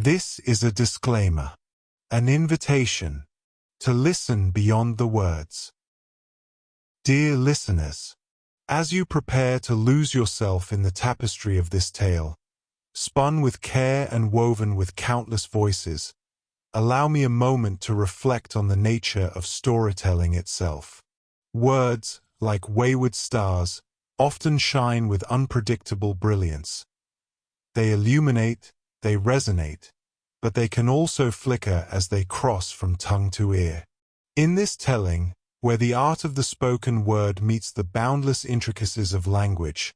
This is a disclaimer, an invitation to listen beyond the words. Dear listeners, as you prepare to lose yourself in the tapestry of this tale, spun with care and woven with countless voices, allow me a moment to reflect on the nature of storytelling itself. Words, like wayward stars, often shine with unpredictable brilliance. They illuminate, they resonate, but they can also flicker as they cross from tongue to ear. In this telling, where the art of the spoken word meets the boundless intricacies of language,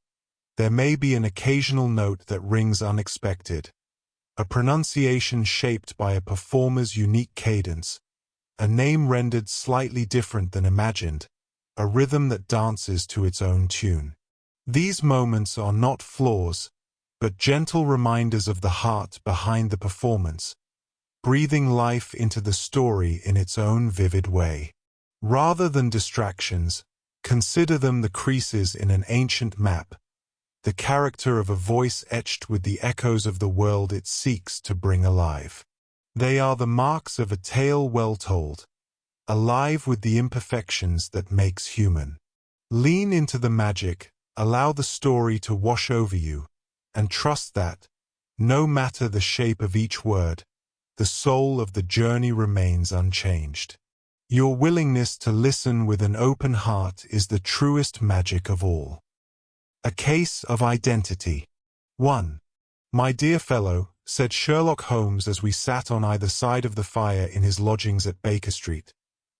there may be an occasional note that rings unexpected, a pronunciation shaped by a performer's unique cadence, a name rendered slightly different than imagined, a rhythm that dances to its own tune. These moments are not flaws, but gentle reminders of the heart behind the performance, breathing life into the story in its own vivid way. Rather than distractions, consider them the creases in an ancient map, the character of a voice etched with the echoes of the world it seeks to bring alive. They are the marks of a tale well told, alive with the imperfections that makes human. Lean into the magic, allow the story to wash over you, and trust that, no matter the shape of each word, the soul of the journey remains unchanged. Your willingness to listen with an open heart is the truest magic of all. A case of identity. 1. My dear fellow, said Sherlock Holmes as we sat on either side of the fire in his lodgings at Baker Street,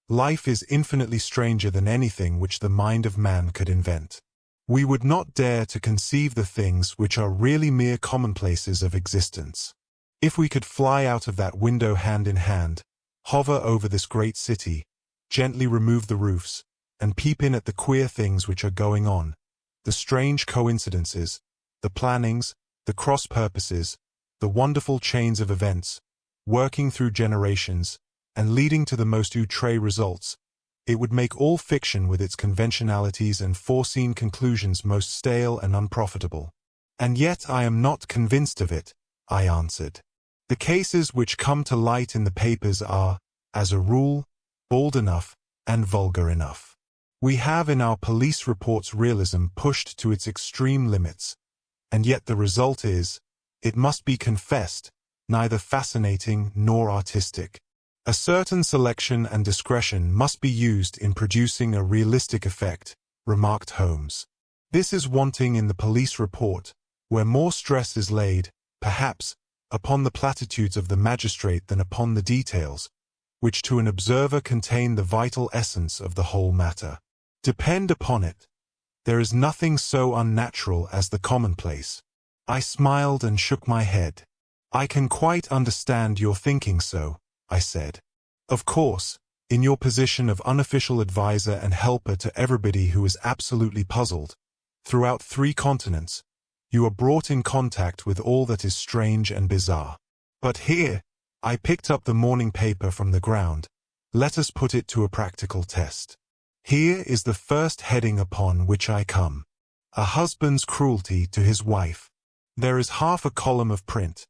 life is infinitely stranger than anything which the mind of man could invent. We would not dare to conceive the things which are really mere commonplaces of existence. If we could fly out of that window hand in hand, hover over this great city, gently remove the roofs, and peep in at the queer things which are going on, the strange coincidences, the plannings, the cross-purposes, the wonderful chains of events, working through generations, and leading to the most outré results, it would make all fiction with its conventionalities and foreseen conclusions most stale and unprofitable. And yet I am not convinced of it, I answered. The cases which come to light in the papers are, as a rule, bald enough and vulgar enough. We have in our police reports realism pushed to its extreme limits, and yet the result is, it must be confessed, neither fascinating nor artistic. A certain selection and discretion must be used in producing a realistic effect, remarked Holmes. This is wanting in the police report, where more stress is laid, perhaps, upon the platitudes of the magistrate than upon the details, which to an observer contain the vital essence of the whole matter. Depend upon it, there is nothing so unnatural as the commonplace. I smiled and shook my head. I can quite understand your thinking so, I said. Of course, in your position of unofficial advisor and helper to everybody who is absolutely puzzled, throughout 3 continents, you are brought in contact with all that is strange and bizarre. But here, I picked up the morning paper from the ground. Let us put it to a practical test. Here is the first heading upon which I come. A husband's cruelty to his wife. There is half a column of print,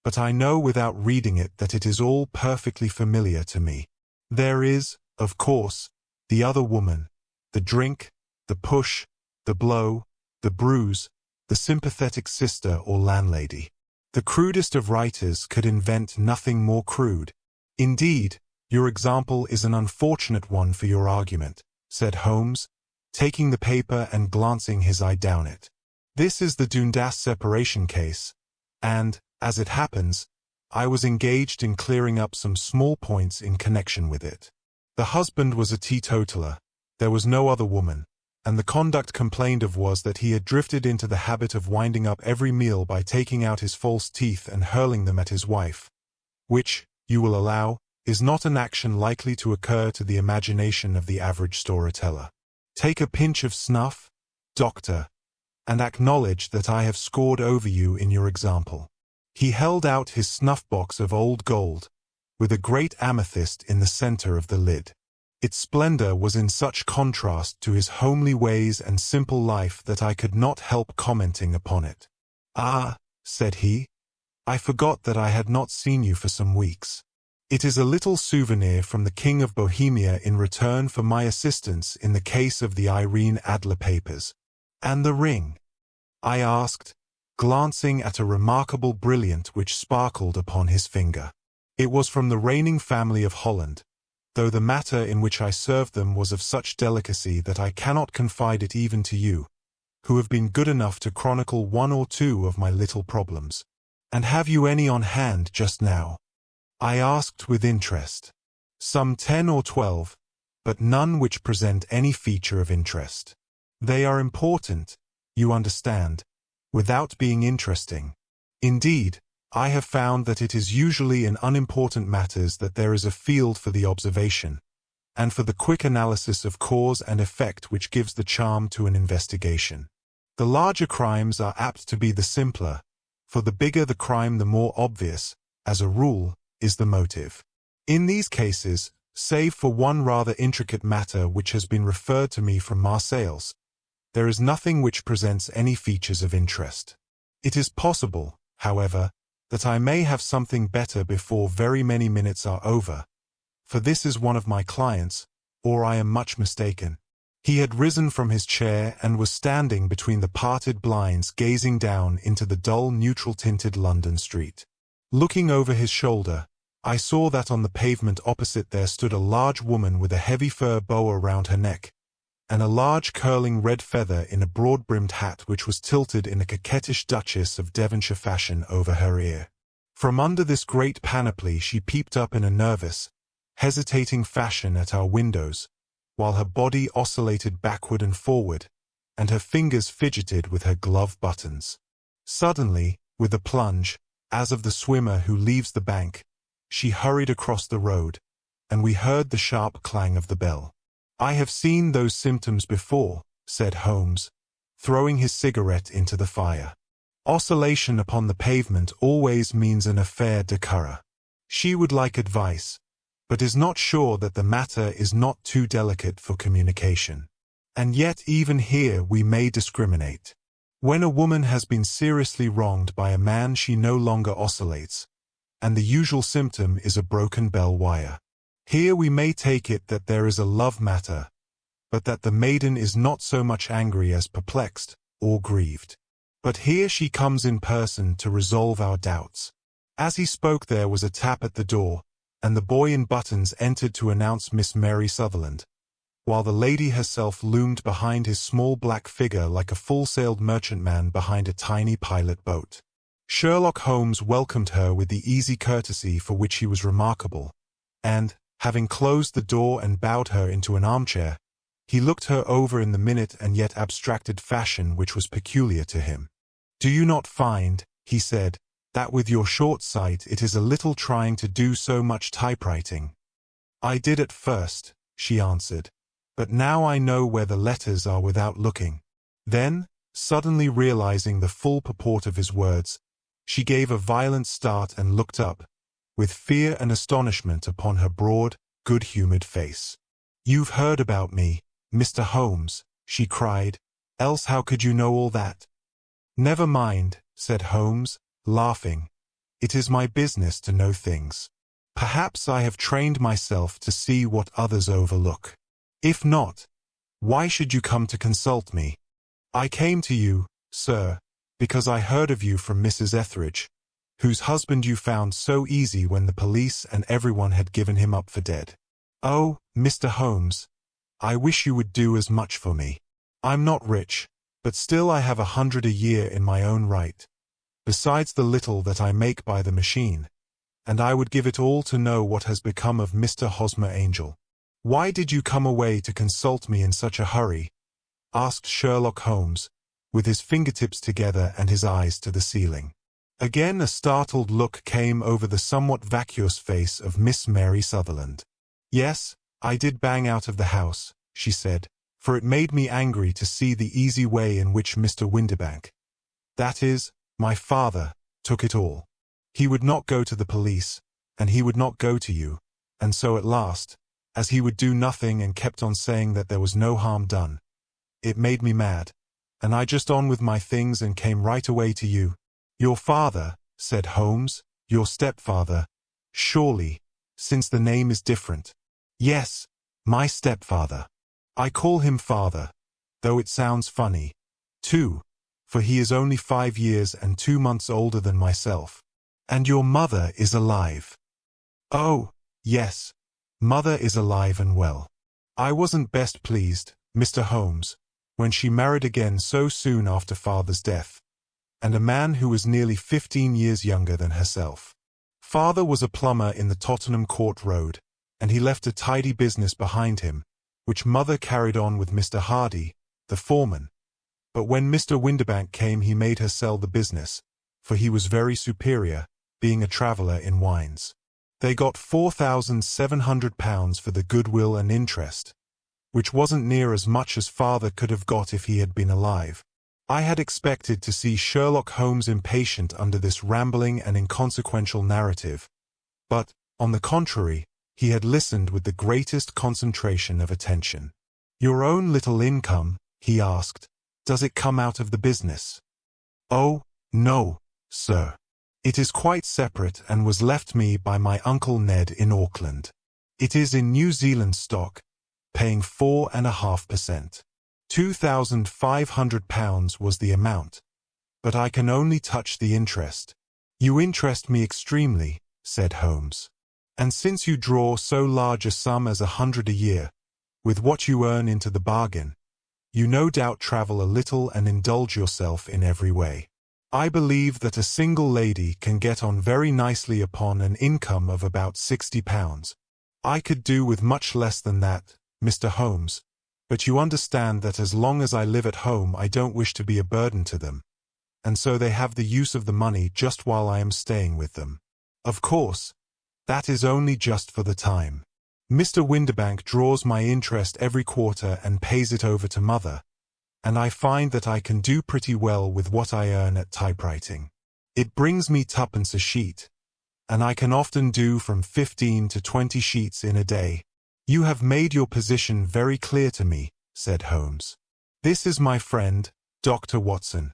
but I know without reading it that it is all perfectly familiar to me. There is, of course, the other woman, the drink, the push, the blow, the bruise, the sympathetic sister or landlady. The crudest of writers could invent nothing more crude. Indeed, your example is an unfortunate one for your argument, said Holmes, taking the paper and glancing his eye down it. This is the Dundas separation case, and, as it happens, I was engaged in clearing up some small points in connection with it. The husband was a teetotaler, there was no other woman, and the conduct complained of was that he had drifted into the habit of winding up every meal by taking out his false teeth and hurling them at his wife, which, you will allow, is not an action likely to occur to the imagination of the average storyteller. Take a pinch of snuff, doctor, and acknowledge that I have scored over you in your example. He held out his snuff-box of old gold, with a great amethyst in the center of the lid. Its splendor was in such contrast to his homely ways and simple life that I could not help commenting upon it. Ah, said he, I forgot that I had not seen you for some weeks. It is a little souvenir from the King of Bohemia in return for my assistance in the case of the Irene Adler papers. And the ring? I asked, glancing at a remarkable brilliant which sparkled upon his finger. It was from the reigning family of Holland, though the matter in which I served them was of such delicacy that I cannot confide it even to you, who have been good enough to chronicle one or two of my little problems. And have you any on hand just now? I asked with interest. Some 10 or 12, but none which present any feature of interest. They are important, you understand, without being interesting. Indeed, I have found that it is usually in unimportant matters that there is a field for the observation, and for the quick analysis of cause and effect which gives the charm to an investigation. The larger crimes are apt to be the simpler, for the bigger the crime the more obvious, as a rule, is the motive. In these cases, save for one rather intricate matter which has been referred to me from Marseilles, there is nothing which presents any features of interest. It is possible, however, that I may have something better before very many minutes are over, for this is one of my clients, or I am much mistaken. He had risen from his chair and was standing between the parted blinds gazing down into the dull neutral-tinted London street. Looking over his shoulder, I saw that on the pavement opposite there stood a large woman with a heavy fur boa around her neck, and a large curling red feather in a broad-brimmed hat which was tilted in a coquettish Duchess of Devonshire fashion over her ear. From under this great panoply she peeped up in a nervous, hesitating fashion at our windows, while her body oscillated backward and forward, and her fingers fidgeted with her glove buttons. Suddenly, with a plunge, as of the swimmer who leaves the bank, she hurried across the road, and we heard the sharp clang of the bell. "I have seen those symptoms before," said Holmes, throwing his cigarette into the fire. "Oscillation upon the pavement always means an affaire de cœur. She would like advice, but is not sure that the matter is not too delicate for communication. And yet even here we may discriminate. When a woman has been seriously wronged by a man she no longer oscillates, and the usual symptom is a broken bell wire. Here we may take it that there is a love matter, but that the maiden is not so much angry as perplexed or grieved. But here she comes in person to resolve our doubts." As he spoke there was a tap at the door, and the boy in buttons entered to announce Miss Mary Sutherland, while the lady herself loomed behind his small black figure like a full-sailed merchantman behind a tiny pilot boat. Sherlock Holmes welcomed her with the easy courtesy for which he was remarkable, and, having closed the door and bowed her into an armchair, he looked her over in the minute and yet abstracted fashion which was peculiar to him. "Do you not find," he said, "that with your short sight it is a little trying to do so much typewriting?" "I did at first," she answered, "but now I know where the letters are without looking." Then, suddenly realizing the full purport of his words, she gave a violent start and looked up, with fear and astonishment upon her broad, good-humored face. "You've heard about me, Mr. Holmes," she cried, "else how could you know all that?" "Never mind," said Holmes, laughing. "It is my business to know things. Perhaps I have trained myself to see what others overlook. If not, why should you come to consult me? I came to you, sir, because I heard of you from Mrs. Etheridge, whose husband you found so easy when the police and everyone had given him up for dead. Oh, Mr. Holmes, I wish you would do as much for me. I'm not rich, but still I have 100 a year in my own right, besides the little that I make by the machine, and I would give it all to know what has become of Mr. Hosmer Angel." "Why did you come away to consult me in such a hurry?" asked Sherlock Holmes, with his fingertips together and his eyes to the ceiling. Again a startled look came over the somewhat vacuous face of Miss Mary Sutherland. "Yes, I did bang out of the house," she said, "for it made me angry to see the easy way in which Mr. Windibank, that is, my father, took it all. He would not go to the police, and he would not go to you, and so at last, as he would do nothing and kept on saying that there was no harm done, it made me mad, and I just on with my things and came right away to you. Your father, said Holmes. Your stepfather, surely, since the name is different. Yes, my stepfather. I call him father, though it sounds funny, too, for he is only 5 years and 2 months older than myself. And your mother is alive. Oh, yes, mother is alive and well. I wasn't best pleased, Mr. Holmes, when she married again so soon after father's death, and a man who was nearly 15 years younger than herself. Father was a plumber in the Tottenham Court Road, and he left a tidy business behind him, which mother carried on with Mr. Hardy, the foreman. But when Mr. Windibank came, he made her sell the business, for he was very superior, being a traveller in wines. They got £4,700 for the goodwill and interest, which wasn't near as much as father could have got if he had been alive. I had expected to see Sherlock Holmes impatient under this rambling and inconsequential narrative, but, on the contrary, he had listened with the greatest concentration of attention. Your own little income, he asked, does it come out of the business? Oh, no, sir. It is quite separate and was left me by my Uncle Ned in Auckland. It is in New Zealand stock, paying 4.5%. £2,500 was the amount, but I can only touch the interest. You interest me extremely, said Holmes. And since you draw so large a sum as 100 a year, with what you earn into the bargain, you no doubt travel a little and indulge yourself in every way. I believe that a single lady can get on very nicely upon an income of about £60. I could do with much less than that, Mr. Holmes, but you understand that as long as I live at home I don't wish to be a burden to them, and so they have the use of the money just while I am staying with them. Of course, that is only just for the time. Mr. Windibank draws my interest every quarter and pays it over to mother, and I find that I can do pretty well with what I earn at typewriting. It brings me twopence a sheet, and I can often do from 15 to 20 sheets in a day. You have made your position very clear to me, said Holmes. This is my friend, Dr. Watson,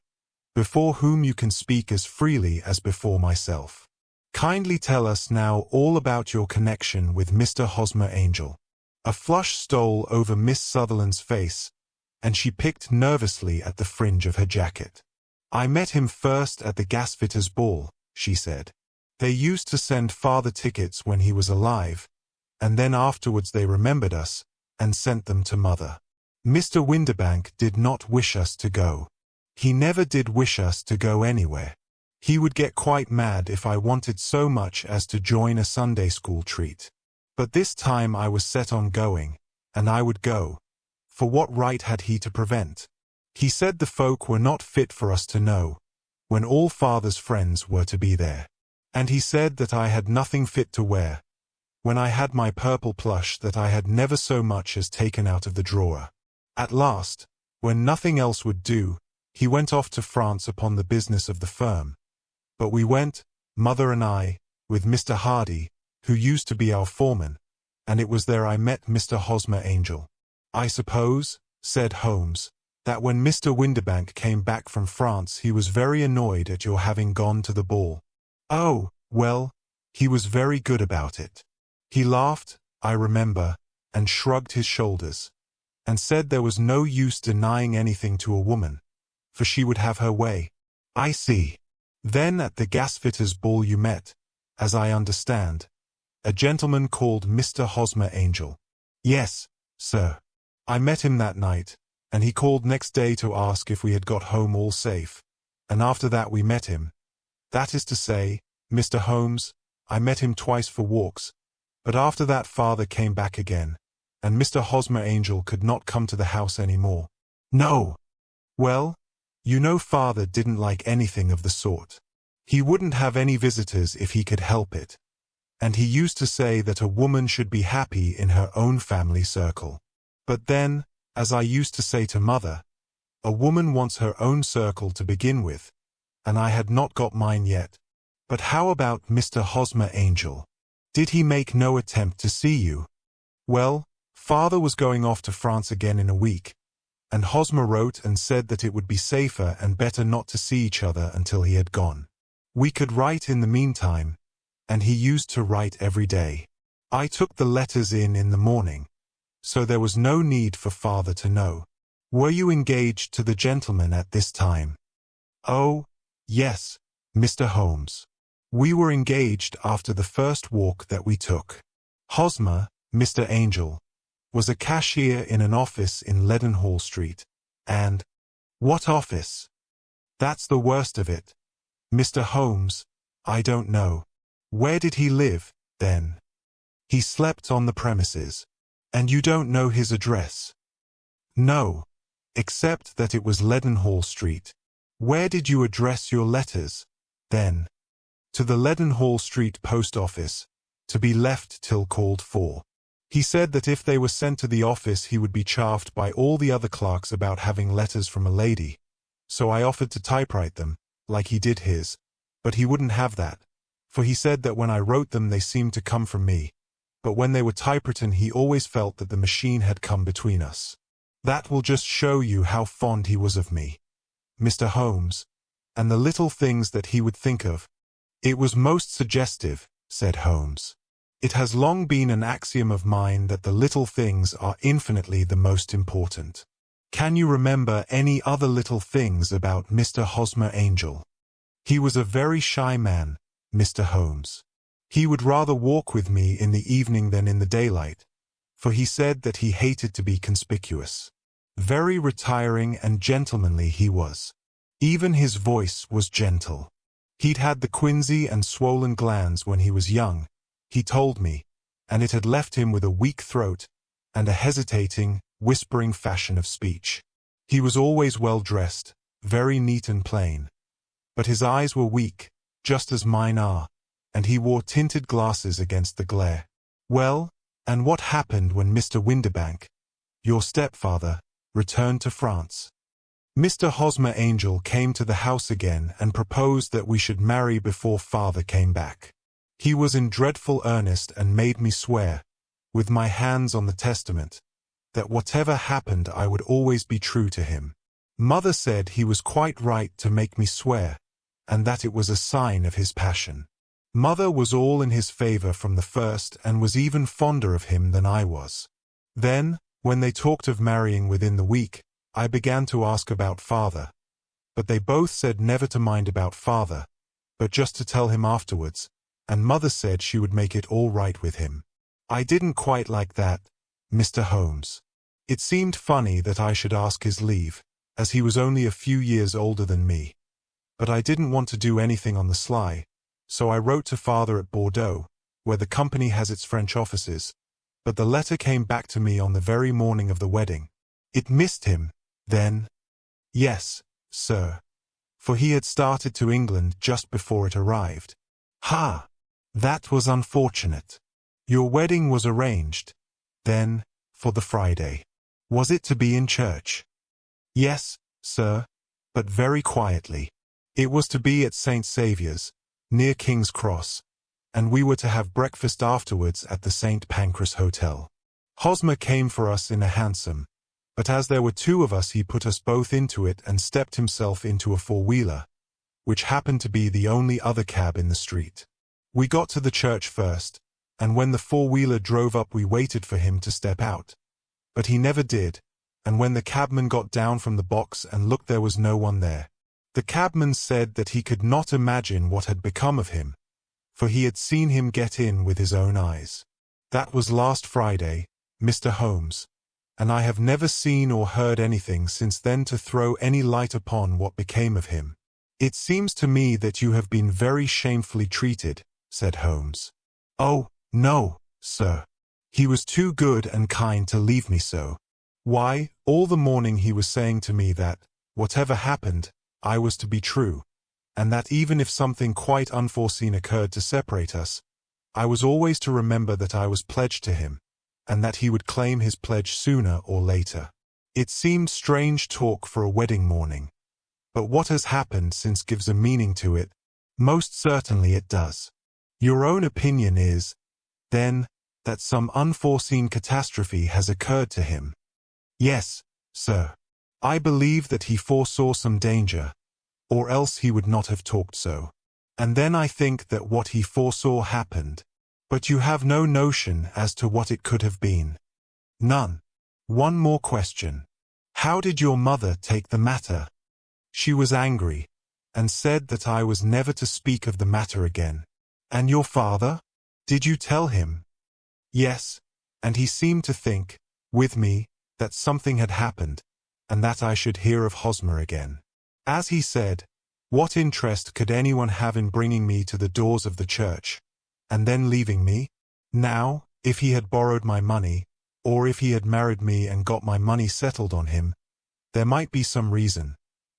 before whom you can speak as freely as before myself. Kindly tell us now all about your connection with Mr. Hosmer Angel. A flush stole over Miss Sutherland's face, and she picked nervously at the fringe of her jacket. I met him first at the gasfitters' ball, she said. They used to send father tickets when he was alive, and then afterwards they remembered us, and sent them to mother. Mr. Windibank did not wish us to go. He never did wish us to go anywhere. He would get quite mad if I wanted so much as to join a Sunday school treat. But this time I was set on going, and I would go, for what right had he to prevent? He said the folk were not fit for us to know, when all father's friends were to be there. And he said that I had nothing fit to wear, when I had my purple plush that I had never so much as taken out of the drawer. At last, when nothing else would do, he went off to France upon the business of the firm. But we went, mother and I, with Mr. Hardy, who used to be our foreman, and it was there I met Mr. Hosmer Angel. I suppose, said Holmes, that when Mr. Windibank came back from France he was very annoyed at your having gone to the ball. Oh, well, he was very good about it. He laughed, I remember, and shrugged his shoulders, and said there was no use denying anything to a woman, for she would have her way. I see. Then at the gasfitters' ball you met, as I understand, a gentleman called Mr. Hosmer Angel. Yes, sir. I met him that night, and he called next day to ask if we had got home all safe, and after that we met him. That is to say, Mr. Holmes, I met him twice for walks, but after that father came back again, and Mr. Hosmer Angel could not come to the house any more. No. Well, you know father didn't like anything of the sort. He wouldn't have any visitors if he could help it, and he used to say that a woman should be happy in her own family circle. But then, as I used to say to mother, a woman wants her own circle to begin with, and I had not got mine yet. But how about Mr. Hosmer Angel? Did he make no attempt to see you? Well, father was going off to France again in a week, and Hosmer wrote and said that it would be safer and better not to see each other until he had gone. We could write in the meantime, and he used to write every day. I took the letters in the morning, so there was no need for father to know. Were you engaged to the gentleman at this time? Oh, yes, Mr. Holmes. We were engaged after the first walk that we took. Hosmer, Mr. Angel, was a cashier in an office in Leadenhall Street. And, what office? That's the worst of it. Mr. Holmes, I don't know. Where did he live, then? He slept on the premises. And you don't know his address? No, except that it was Leadenhall Street. Where did you address your letters, then? To the Leadenhall Street post office, to be left till called for. He said that if they were sent to the office he would be chaffed by all the other clerks about having letters from a lady. So I offered to typewrite them, like he did his, but he wouldn't have that, for he said that when I wrote them they seemed to come from me, but when they were typewritten he always felt that the machine had come between us. That will just show you how fond he was of me, Mr. Holmes, and the little things that he would think of. It was most suggestive, said Holmes. It has long been an axiom of mine that the little things are infinitely the most important. Can you remember any other little things about Mr. Hosmer Angel? He was a very shy man, Mr. Holmes. He would rather walk with me in the evening than in the daylight, for he said that he hated to be conspicuous. Very retiring and gentlemanly he was. Even his voice was gentle. He'd had the quinsy and swollen glands when he was young, he told me, and it had left him with a weak throat and a hesitating, whispering fashion of speech. He was always well dressed, very neat and plain. But his eyes were weak, just as mine are, and he wore tinted glasses against the glare. Well, and what happened when Mr. Windibank, your stepfather, returned to France? Mr. Hosmer Angel came to the house again and proposed that we should marry before father came back. He was in dreadful earnest and made me swear, with my hands on the testament, that whatever happened I would always be true to him. Mother said he was quite right to make me swear, and that it was a sign of his passion. Mother was all in his favor from the first and was even fonder of him than I was. Then, when they talked of marrying within the week, I began to ask about father, but they both said never to mind about father, but just to tell him afterwards, and mother said she would make it all right with him. I didn't quite like that, Mr. Holmes. It seemed funny that I should ask his leave, as he was only a few years older than me. But I didn't want to do anything on the sly, so I wrote to father at Bordeaux, where the company has its French offices, but the letter came back to me on the very morning of the wedding. It missed him, then? Yes, sir, for he had started to England just before it arrived. Ha! That was unfortunate. Your wedding was arranged, then, for the Friday. Was it to be in church? Yes, sir, but very quietly. It was to be at St. Saviour's, near King's Cross, and we were to have breakfast afterwards at the St. Pancras Hotel. Hosmer came for us in a hansom, but as there were two of us he put us both into it and stepped himself into a four-wheeler, which happened to be the only other cab in the street. We got to the church first, and when the four-wheeler drove up we waited for him to step out. But he never did, and when the cabman got down from the box and looked there was no one there. The cabman said that he could not imagine what had become of him, for he had seen him get in with his own eyes. That was last Friday, Mr. Holmes, and I have never seen or heard anything since then to throw any light upon what became of him. It seems to me that you have been very shamefully treated, said Holmes. Oh, no, sir. He was too good and kind to leave me so. Why, all the morning he was saying to me that, whatever happened, I was to be true, and that even if something quite unforeseen occurred to separate us, I was always to remember that I was pledged to him, and that he would claim his pledge sooner or later. It seemed strange talk for a wedding morning, but what has happened since gives a meaning to it. Most certainly it does. Your own opinion is, then, that some unforeseen catastrophe has occurred to him. Yes, sir. I believe that he foresaw some danger, or else he would not have talked so. And then I think that what he foresaw happened. But you have no notion as to what it could have been. None. One more question. How did your mother take the matter? She was angry, and said that I was never to speak of the matter again. And your father? Did you tell him? Yes, and he seemed to think, with me, that something had happened, and that I should hear of Hosmer again. As he said, what interest could anyone have in bringing me to the doors of the church, and then leaving me? Now, if he had borrowed my money, or if he had married me and got my money settled on him, there might be some reason.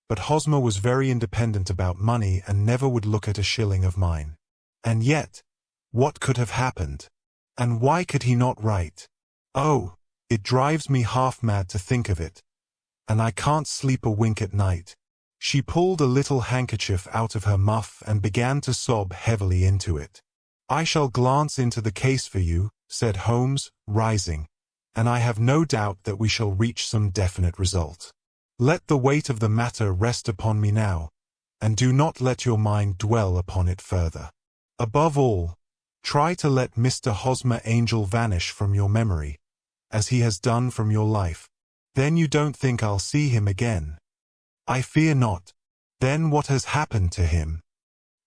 But Hosmer was very independent about money and never would look at a shilling of mine. And yet, what could have happened? And why could he not write? Oh, it drives me half mad to think of it. And I can't sleep a wink at night. She pulled a little handkerchief out of her muff and began to sob heavily into it. I shall glance into the case for you, said Holmes, rising, and I have no doubt that we shall reach some definite result. Let the weight of the matter rest upon me now, and do not let your mind dwell upon it further. Above all, try to let Mr. Hosmer Angel vanish from your memory, as he has done from your life. Then you don't think I'll see him again? I fear not. Then what has happened to him?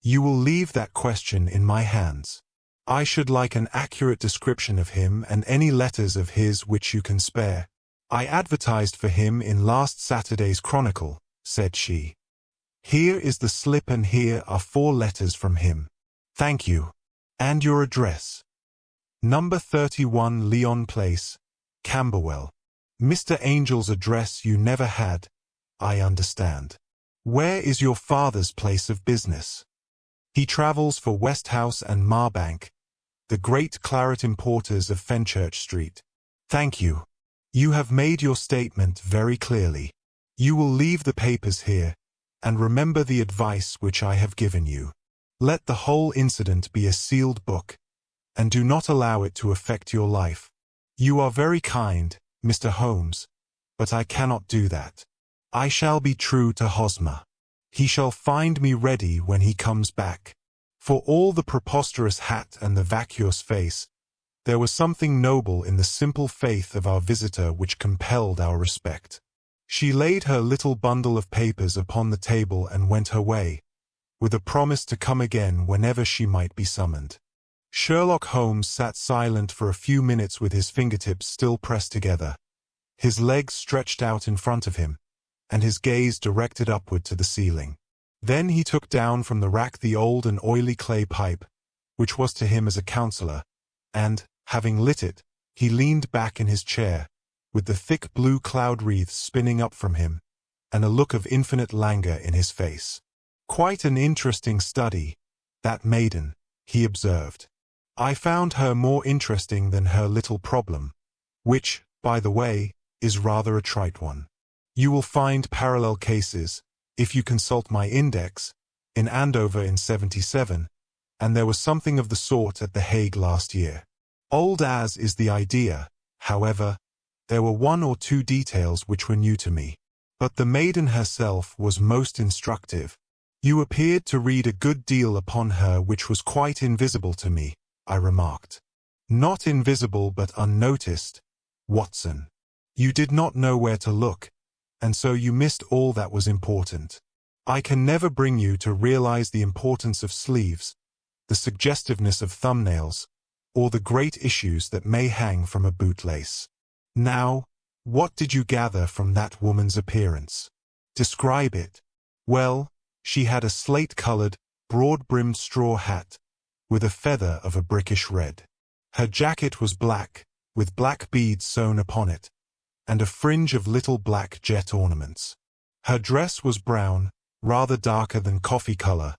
You will leave that question in my hands. I should like an accurate description of him and any letters of his which you can spare. I advertised for him in last Saturday's Chronicle, said she. Here is the slip and here are 4 letters from him. Thank you. And your address? Number 31 Leon Place, Camberwell. Mr. Angel's address you never had, I understand. Where is your father's place of business? He travels for Westhouse and Marbank, the great claret importers of Fenchurch Street. Thank you. You have made your statement very clearly. You will leave the papers here, and remember the advice which I have given you. Let the whole incident be a sealed book, and do not allow it to affect your life. You are very kind, Mr. Holmes, but I cannot do that. I shall be true to Hosmer. He shall find me ready when he comes back. For all the preposterous hat and the vacuous face, there was something noble in the simple faith of our visitor which compelled our respect. She laid her little bundle of papers upon the table and went her way, with a promise to come again whenever she might be summoned. Sherlock Holmes sat silent for a few minutes with his fingertips still pressed together, his legs stretched out in front of him, and his gaze directed upward to the ceiling. Then he took down from the rack the old and oily clay pipe, which was to him as a counselor, and, having lit it, he leaned back in his chair, with the thick blue cloud wreaths spinning up from him, and a look of infinite languor in his face. Quite an interesting study, that maiden, he observed. I found her more interesting than her little problem, which, by the way, is rather a trite one. You will find parallel cases, if you consult my index, in Andover in '77, and there was something of the sort at The Hague last year. Old as is the idea, however, there were 1 or 2 details which were new to me. But the maiden herself was most instructive. You appeared to read a good deal upon her which was quite invisible to me, I remarked. Not invisible but unnoticed, Watson. You did not know where to look, and so you missed all that was important. I can never bring you to realize the importance of sleeves, the suggestiveness of thumbnails, or the great issues that may hang from a bootlace. Now, what did you gather from that woman's appearance? Describe it. Well, she had a slate-colored, broad-brimmed straw hat, with a feather of a brickish red. Her jacket was black, with black beads sewn upon it, and a fringe of little black jet ornaments. Her dress was brown, rather darker than coffee color,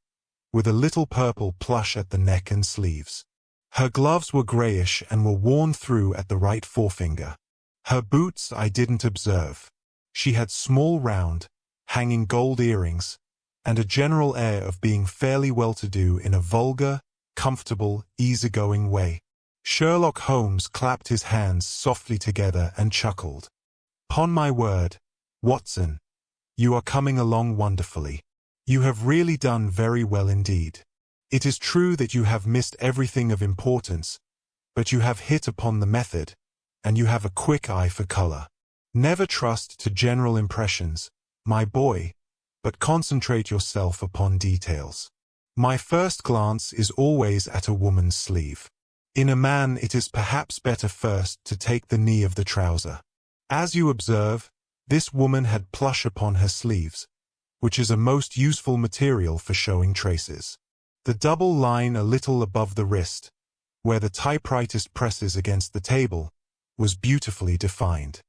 with a little purple plush at the neck and sleeves. Her gloves were grayish and were worn through at the right forefinger. Her boots I didn't observe. She had small round, hanging gold earrings, and a general air of being fairly well-to-do in a vulgar, comfortable, easygoing way. Sherlock Holmes clapped his hands softly together and chuckled. "'Pon my word, Watson, you are coming along wonderfully. You have really done very well indeed. It is true that you have missed everything of importance, but you have hit upon the method, and you have a quick eye for color. Never trust to general impressions, my boy, but concentrate yourself upon details. My first glance is always at a woman's sleeve. In a man it is perhaps better first to take the knee of the trouser. As you observe, this woman had plush upon her sleeves, which is a most useful material for showing traces. The double line a little above the wrist, where the typewriter presses against the table, was beautifully defined.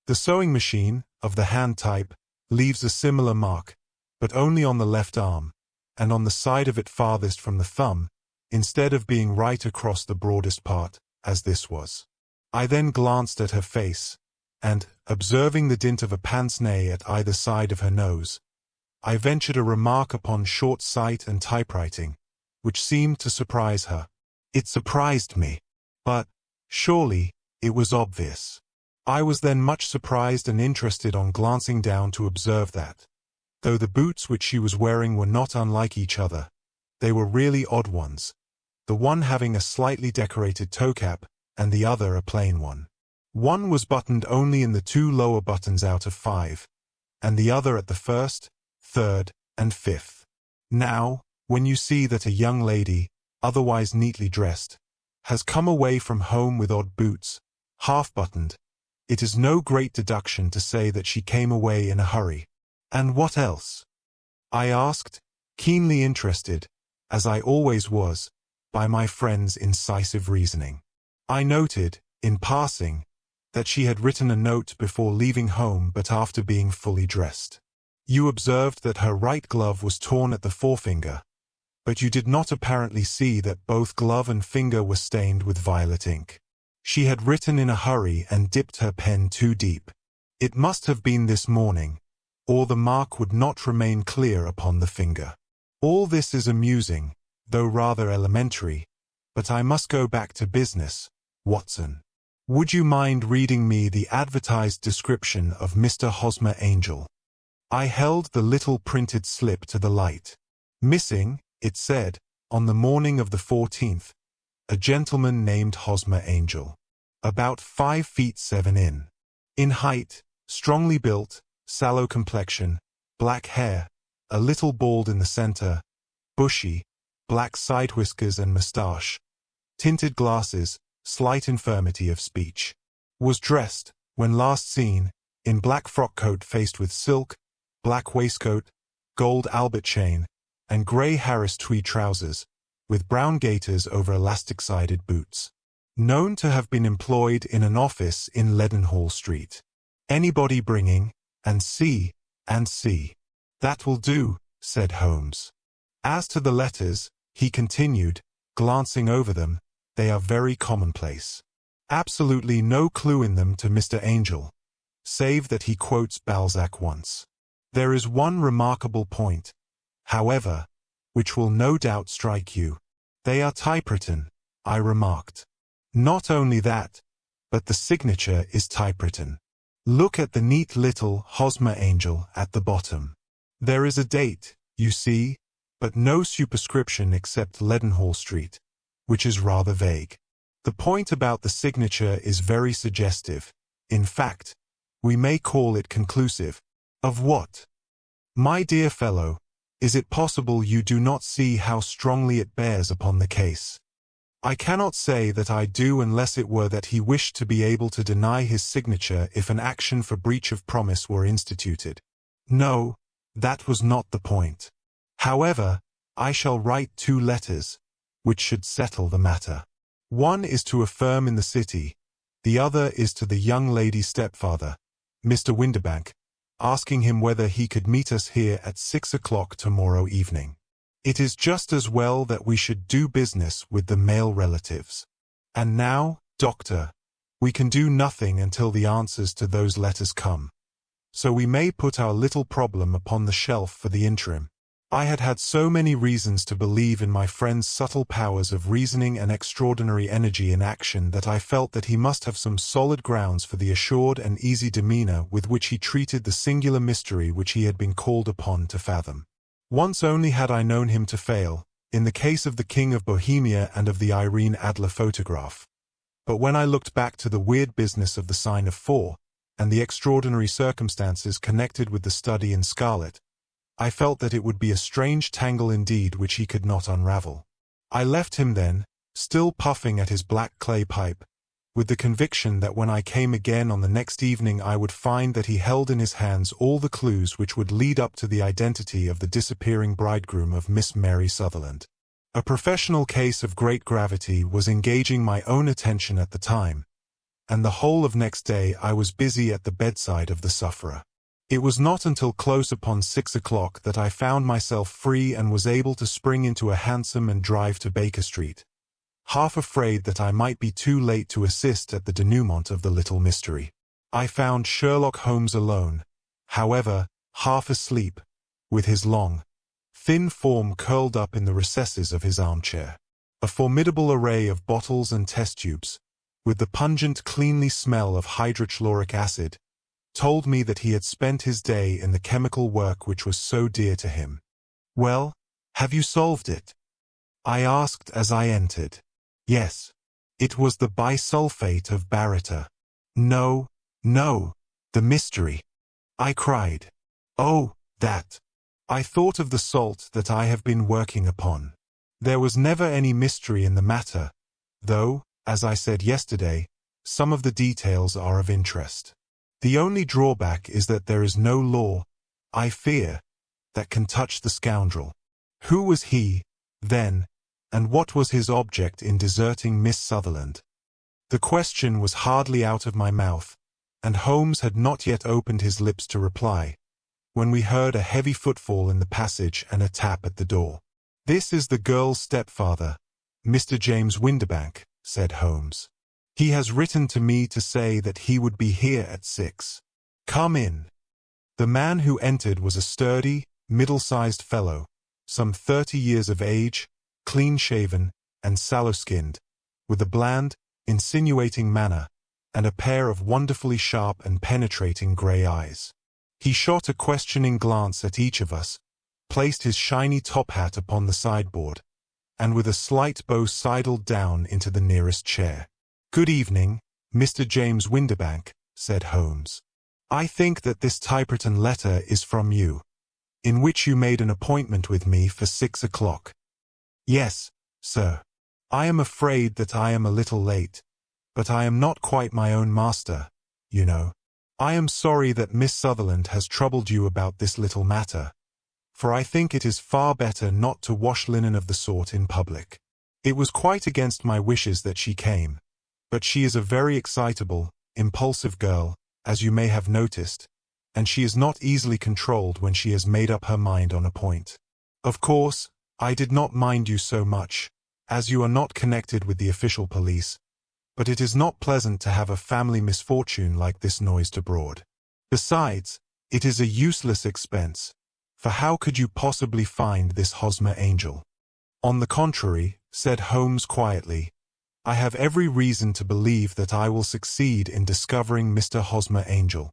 The sewing machine, of the hand type, leaves a similar mark, but only on the left arm, and on the side of it farthest from the thumb, instead of being right across the broadest part, as this was. I then glanced at her face, and, observing the dint of a pince-nez at either side of her nose, I ventured a remark upon short sight and typewriting, which seemed to surprise her. It surprised me, but, surely, it was obvious. I was then much surprised and interested on glancing down to observe that, though the boots which she was wearing were not unlike each other, they were really odd ones, the one having a slightly decorated toe-cap, and the other a plain one. One was buttoned only in the 2 lower buttons out of 5, and the other at the 1st, 3rd, and 5th. Now, when you see that a young lady, otherwise neatly dressed, has come away from home with odd boots, half-buttoned, it is no great deduction to say that she came away in a hurry. And what else? I asked, keenly interested, as I always was, by my friend's incisive reasoning. I noted, in passing, that she had written a note before leaving home but after being fully dressed. You observed that her right glove was torn at the forefinger, but you did not apparently see that both glove and finger were stained with violet ink. She had written in a hurry and dipped her pen too deep. It must have been this morning, or the mark would not remain clear upon the finger. All this is amusing, though rather elementary, but I must go back to business, Watson. Would you mind reading me the advertised description of Mr. Hosmer Angel? I held the little printed slip to the light. Missing, it said, on the morning of the 14th, a gentleman named Hosmer Angel, about 5 feet 7 in height, strongly built, sallow complexion, black hair, a little bald in the center, bushy, black side whiskers and moustache, tinted glasses, slight infirmity of speech. Was dressed, when last seen, in black frock coat faced with silk, black waistcoat, gold Albert chain, and grey Harris tweed trousers, with brown gaiters over elastic-sided boots. Known to have been employed in an office in Leadenhall Street. Anybody bringing, and see. That will do, said Holmes. As to the letters, he continued, glancing over them, they are very commonplace. Absolutely no clue in them to Mr. Angel, save that he quotes Balzac once. There is one remarkable point, however, which will no doubt strike you. They are typewritten, I remarked. Not only that, but the signature is typewritten. Look at the neat little Hosmer Angel at the bottom. There is a date, you see, but no superscription except Leadenhall Street, which is rather vague. The point about the signature is very suggestive. In fact, we may call it conclusive. Of what? My dear fellow, is it possible you do not see how strongly it bears upon the case? I cannot say that I do unless it were that he wished to be able to deny his signature if an action for breach of promise were instituted. No, that was not the point. However, I shall write 2 letters, which should settle the matter. One is to a firm in the city, the other is to the young lady's stepfather, Mr. Windibank, asking him whether he could meet us here at 6 o'clock tomorrow evening. It is just as well that we should do business with the male relatives. And now, Doctor, we can do nothing until the answers to those letters come. So we may put our little problem upon the shelf for the interim. I had had so many reasons to believe in my friend's subtle powers of reasoning and extraordinary energy in action that I felt that he must have some solid grounds for the assured and easy demeanor with which he treated the singular mystery which he had been called upon to fathom. Once only had I known him to fail, in the case of the King of Bohemia and of the Irene Adler photograph. But when I looked back to the weird business of the sign of 4, and the extraordinary circumstances connected with the study in scarlet, I felt that it would be a strange tangle indeed which he could not unravel. I left him then, still puffing at his black clay pipe, with the conviction that when I came again on the next evening I would find that he held in his hands all the clues which would lead up to the identity of the disappearing bridegroom of Miss Mary Sutherland. A professional case of great gravity was engaging my own attention at the time, and the whole of next day I was busy at the bedside of the sufferer. It was not until close upon 6 o'clock that I found myself free and was able to spring into a hansom and drive to Baker Street, half afraid that I might be too late to assist at the denouement of the little mystery. I found Sherlock Holmes alone, however, half asleep, with his long, thin form curled up in the recesses of his armchair. A formidable array of bottles and test tubes, with the pungent, cleanly smell of hydrochloric acid, told me that he had spent his day in the chemical work which was so dear to him. "Well, have you solved it?" I asked as I entered. Yes. It was the bisulfate of baryta. No, no, the mystery. I cried. Oh, that. I thought of the salt that I have been working upon. There was never any mystery in the matter, though, as I said yesterday, some of the details are of interest. The only drawback is that there is no law, I fear, that can touch the scoundrel. Who was he, then, and what was his object in deserting Miss Sutherland? The question was hardly out of my mouth, and Holmes had not yet opened his lips to reply, when we heard a heavy footfall in the passage and a tap at the door. "This is the girl's stepfather, Mr. James Windibank," said Holmes. "He has written to me to say that he would be here at 6. Come in." The man who entered was a sturdy, middle-sized fellow, some 30 years of age, clean-shaven and sallow-skinned, with a bland, insinuating manner, and a pair of wonderfully sharp and penetrating grey eyes. He shot a questioning glance at each of us, placed his shiny top hat upon the sideboard, and with a slight bow sidled down into the nearest chair. "Good evening, Mr. James Windibank," said Holmes. "I think that this typewritten letter is from you, in which you made an appointment with me for 6 o'clock. "Yes, sir. I am afraid that I am a little late, but I am not quite my own master, you know. I am sorry that Miss Sutherland has troubled you about this little matter, for I think it is far better not to wash linen of the sort in public. It was quite against my wishes that she came, but she is a very excitable, impulsive girl, as you may have noticed, and she is not easily controlled when she has made up her mind on a point. Of course, I did not mind you so much, as you are not connected with the official police, but it is not pleasant to have a family misfortune like this noised abroad. Besides, it is a useless expense, for how could you possibly find this Hosmer angel?" "On the contrary," said Holmes quietly, "I have every reason to believe that I will succeed in discovering Mr. Hosmer Angel."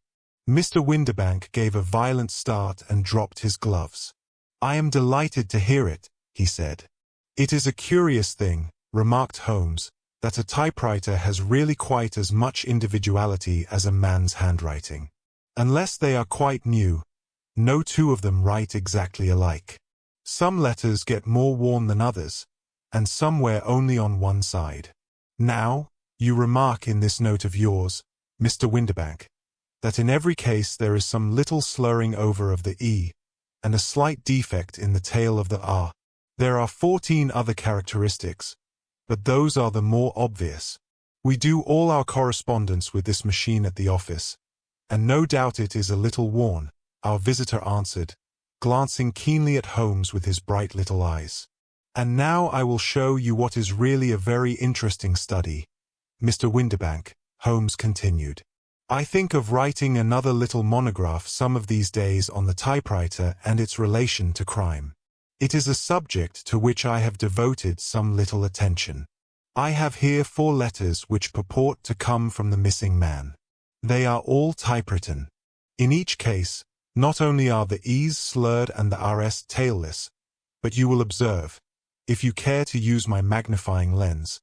Mr. Windibank gave a violent start and dropped his gloves. "I am delighted to hear it," he said. "It is a curious thing," remarked Holmes, "that a typewriter has really quite as much individuality as a man's handwriting. Unless they are quite new, no two of them write exactly alike. Some letters get more worn than others, and some wear only on one side. Now, you remark in this note of yours, Mr. Windibank, that in every case there is some little slurring over of the E, and a slight defect in the tail of the R. There are 14 other characteristics, but those are the more obvious. We do all our correspondence with this machine at the office, and no doubt it is a little worn," our visitor answered, glancing keenly at Holmes with his bright little eyes. "And now I will show you what is really a very interesting study, Mr. Windibank," Holmes continued. "I think of writing another little monograph some of these days on the typewriter and its relation to crime. It is a subject to which I have devoted some little attention. I have here 4 letters which purport to come from the missing man. They are all typewritten. In each case, not only are the E's slurred and the R's tailless, but you will observe, if you care to use my magnifying lens,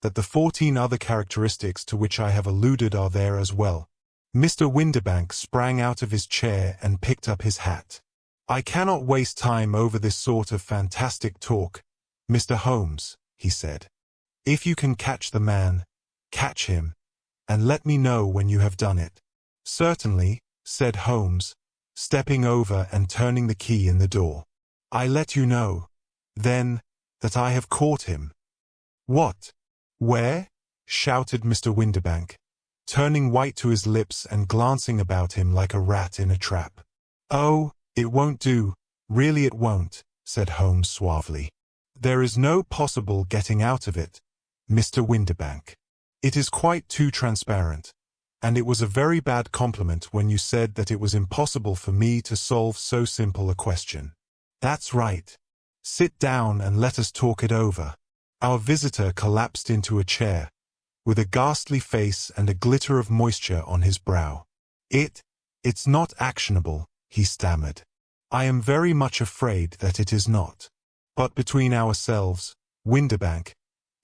that the 14 other characteristics to which I have alluded are there as well. Mr. Windibank sprang out of his chair and picked up his hat. I cannot waste time over this sort of fantastic talk, Mr. Holmes, he said. If you can catch the man, catch him, and let me know when you have done it. Certainly, said Holmes, stepping over and turning the key in the door. I let you know, then, that I have caught him. What? Where? Shouted Mr. Windibank, turning white to his lips and glancing about him like a rat in a trap. Oh, it won't do, really it won't, said Holmes suavely. There is no possible getting out of it, Mr. Windibank. It is quite too transparent, and it was a very bad compliment when you said that it was impossible for me to solve so simple a question. That's right. Sit down and let us talk it over. Our visitor collapsed into a chair, with a ghastly face and a glitter of moisture on his brow. It's not actionable, he stammered. I am very much afraid that it is not. But between ourselves, Windibank,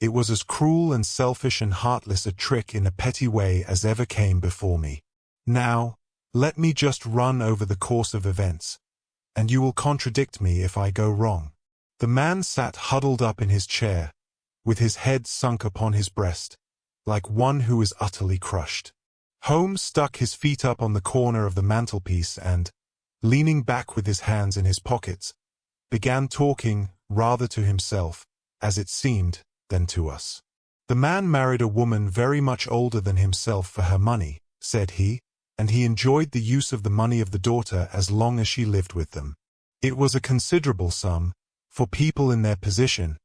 it was as cruel and selfish and heartless a trick in a petty way as ever came before me. Now, let me just run over the course of events, and you will contradict me if I go wrong. The man sat huddled up in his chair, with his head sunk upon his breast, like one who is utterly crushed. Holmes stuck his feet up on the corner of the mantelpiece and, leaning back with his hands in his pockets, began talking, rather to himself, as it seemed, than to us. The man married a woman very much older than himself for her money, said he, and he enjoyed the use of the money of the daughter as long as she lived with them. It was a considerable sum, for people in their position,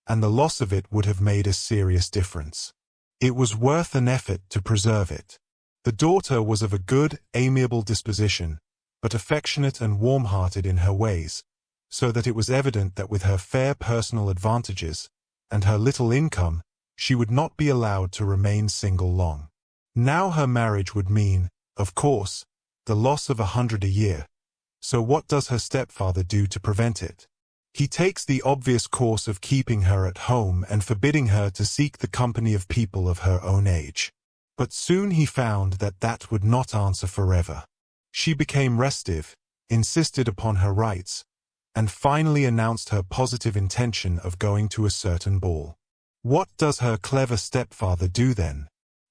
and the loss of it would have made a serious difference. It was worth an effort to preserve it. The daughter was of a good, amiable disposition, but affectionate and warm-hearted in her ways, so that it was evident that with her fair personal advantages, and her little income, she would not be allowed to remain single long. Now her marriage would mean, of course, the loss of 100 a year, so what does her stepfather do to prevent it? He takes the obvious course of keeping her at home and forbidding her to seek the company of people of her own age. But soon he found that that would not answer forever. She became restive, insisted upon her rights, and finally announced her positive intention of going to a certain ball. What does her clever stepfather do then?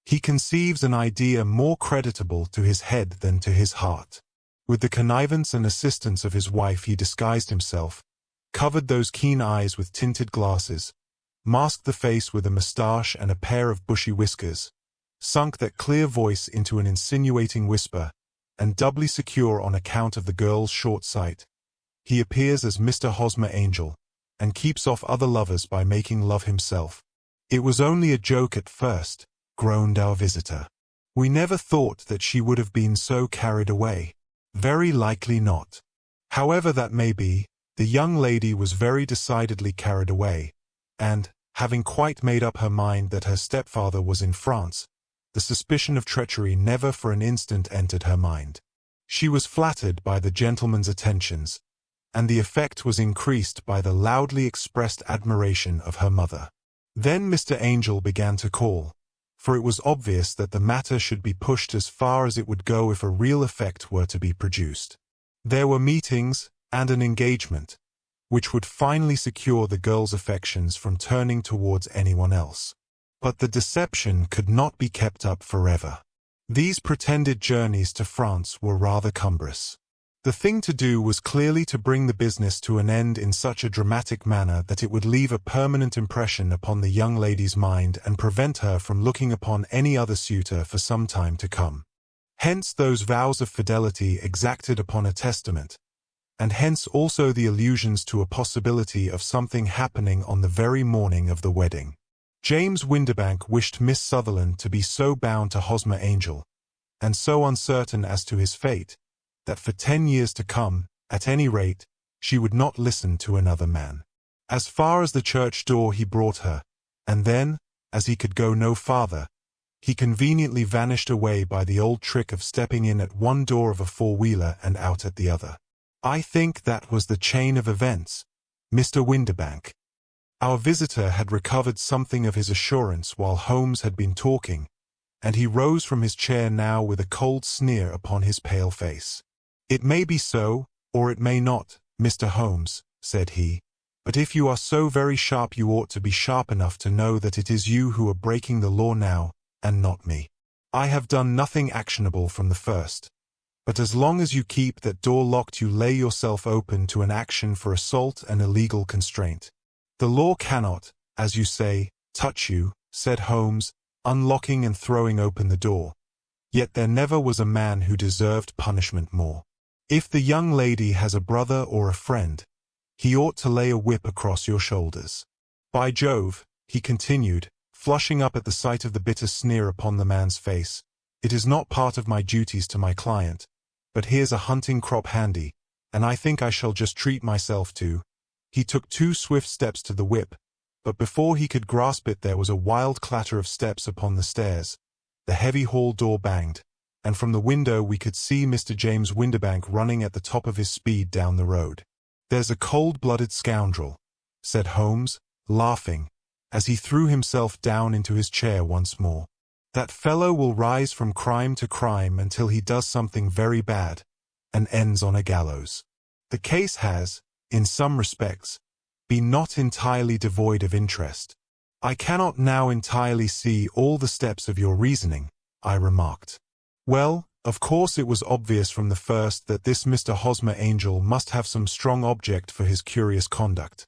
He conceives an idea more creditable to his head than to his heart. With the connivance and assistance of his wife he disguised himself, covered those keen eyes with tinted glasses, masked the face with a moustache and a pair of bushy whiskers, sunk that clear voice into an insinuating whisper, and doubly secure on account of the girl's short sight, he appears as Mr. Hosmer Angel, and keeps off other lovers by making love himself. It was only a joke at first, groaned our visitor. We never thought that she would have been so carried away. Very likely not. However that may be, the young lady was very decidedly carried away, and, having quite made up her mind that her stepfather was in France, the suspicion of treachery never for an instant entered her mind. She was flattered by the gentleman's attentions, and the effect was increased by the loudly expressed admiration of her mother. Then Mr. Angel began to call, for it was obvious that the matter should be pushed as far as it would go if a real effect were to be produced. There were meetings, and an engagement, which would finally secure the girl's affections from turning towards anyone else. But the deception could not be kept up forever. These pretended journeys to France were rather cumbrous. The thing to do was clearly to bring the business to an end in such a dramatic manner that it would leave a permanent impression upon the young lady's mind and prevent her from looking upon any other suitor for some time to come. Hence those vows of fidelity exacted upon a testament, and hence also the allusions to a possibility of something happening on the very morning of the wedding. James Windibank wished Miss Sutherland to be so bound to Hosmer Angel, and so uncertain as to his fate, that for 10 years to come, at any rate, she would not listen to another man. As far as the church door he brought her, and then, as he could go no farther, he conveniently vanished away by the old trick of stepping in at one door of a four-wheeler and out at the other. I think that was the chain of events, Mr. Windibank. Our visitor had recovered something of his assurance while Holmes had been talking, and he rose from his chair now with a cold sneer upon his pale face. "It may be so, or it may not, Mr. Holmes," said he, "but if you are so very sharp you ought to be sharp enough to know that it is you who are breaking the law now, and not me. I have done nothing actionable from the first, but as long as you keep that door locked you lay yourself open to an action for assault and illegal constraint. The law cannot, as you say, touch you," said Holmes, unlocking and throwing open the door. "Yet there never was a man who deserved punishment more. If the young lady has a brother or a friend, he ought to lay a whip across your shoulders. By Jove," he continued, flushing up at the sight of the bitter sneer upon the man's face, "it is not part of my duties to my client, but here's a hunting crop handy, and I think I shall just treat myself to." He took 2 swift steps to the whip, but before he could grasp it there was a wild clatter of steps upon the stairs. The heavy hall door banged, and from the window we could see Mr. James Windibank running at the top of his speed down the road. "There's a cold-blooded scoundrel," said Holmes, laughing, as he threw himself down into his chair once more. "That fellow will rise from crime to crime until he does something very bad, and ends on a gallows. The case has, in some respects, been not entirely devoid of interest." "I cannot now entirely see all the steps of your reasoning," I remarked. "Well, of course it was obvious from the first that this Mr. Hosmer Angel must have some strong object for his curious conduct,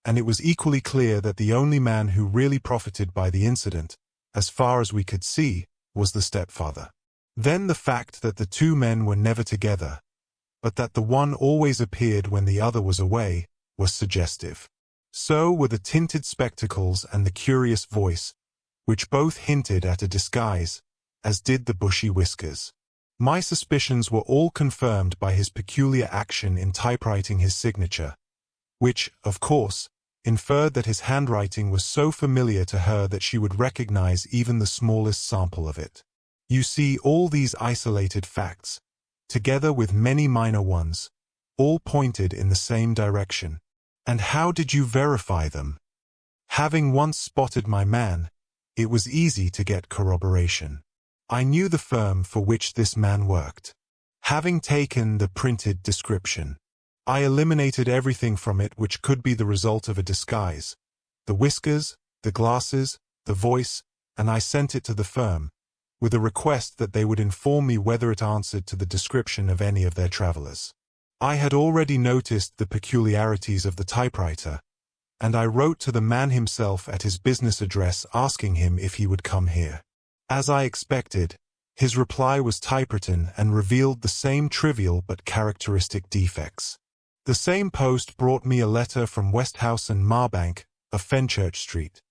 and it was equally clear that the only man who really profited by the incident, as far as we could see, was the stepfather. Then the fact that the 2 men were never together, but that the one always appeared when the other was away, was suggestive. So were the tinted spectacles and the curious voice, which both hinted at a disguise, as did the bushy whiskers. My suspicions were all confirmed by his peculiar action in typewriting his signature, which, of course, inferred that his handwriting was so familiar to her that she would recognize even the smallest sample of it. You see, all these isolated facts, together with many minor ones, all pointed in the same direction. And how did you verify them? Having once spotted my man, it was easy to get corroboration. I knew the firm for which this man worked. Having taken the printed description, I eliminated everything from it which could be the result of a disguise, the whiskers, the glasses, the voice, and I sent it to the firm, with a request that they would inform me whether it answered to the description of any of their travelers. I had already noticed the peculiarities of the typewriter, and I wrote to the man himself at his business address asking him if he would come here. As I expected, his reply was typewritten and revealed the same trivial but characteristic defects. The same post brought me a letter from Westhouse and Marbank, of Fenchurch Street,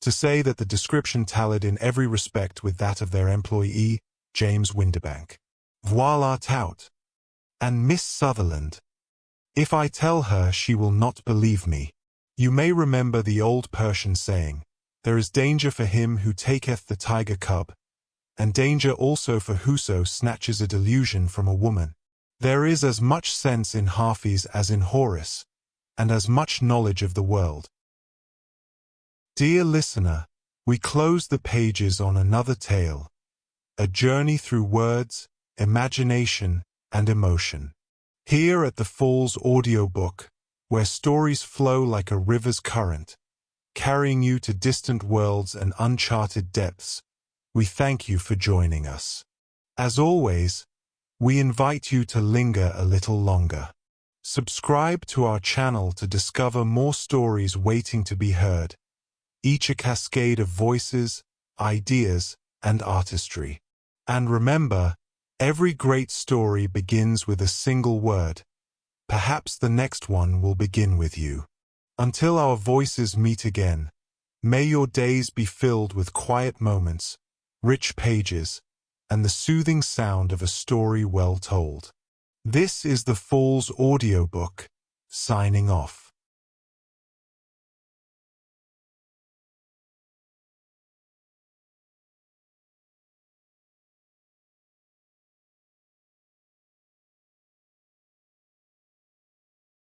to say that the description tallied in every respect with that of their employee, James Windibank. Voilà tout. And Miss Sutherland. If I tell her, she will not believe me. You may remember the old Persian saying, "There is danger for him who taketh the tiger cub, and danger also for whoso snatches a delusion from a woman." There is as much sense in Hafiz as in Horace, and as much knowledge of the world. Dear listener, we close the pages on another tale, a journey through words, imagination, and emotion. Here at the Falls Audiobook, where stories flow like a river's current, carrying you to distant worlds and uncharted depths, we thank you for joining us. As always, we invite you to linger a little longer. Subscribe to our channel to discover more stories waiting to be heard, each a cascade of voices, ideas, and artistry. And remember, every great story begins with a single word. Perhaps the next one will begin with you. Until our voices meet again, may your days be filled with quiet moments, rich pages, and the soothing sound of a story well told. This is the Falls Audiobook, signing off.